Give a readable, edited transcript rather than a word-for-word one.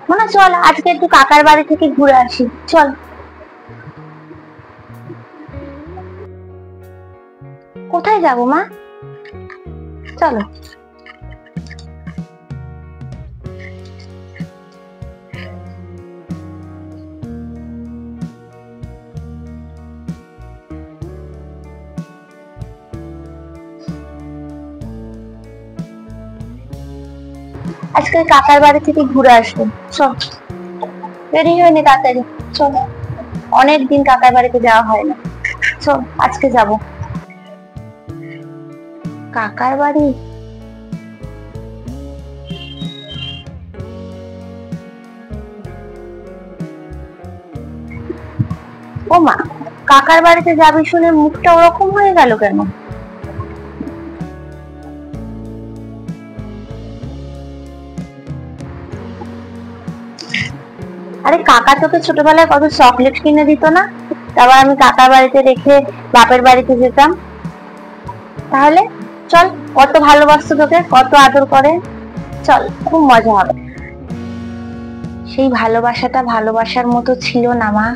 মনা চল আজকে একটু কাকার বাড়ি থেকে ঘুরে আসি, চল। কোথায় যাবো মা? চলো। আজকে কাকার বাড়ি থেকে ঘুরে আসবো, চল। দেরি হয়নি, তাড়াতাড়ি চল। অনেকদিন কাকার বাড়িতে যাওয়া হয় না, চল আজকে যাব। কাকার বাড়ি? ও মা, কাকার বাড়িতে যাবি শুনে মুখটা ওরকম হয়ে গেল কেন? আরে কাকা তোকে ছোটবেলায় কত চকলেট কিনে দিত না? তারপর আমি কাকার বাড়িতে রেখে বাপের বাড়িতে যেতাম। তাহলে চল, কত ভালোবাসতো তোকে, কত আদর করে। চল, খুব মজা হবে। সেই ভালোবাসাটা ভালোবাসার মতো ছিল না মা।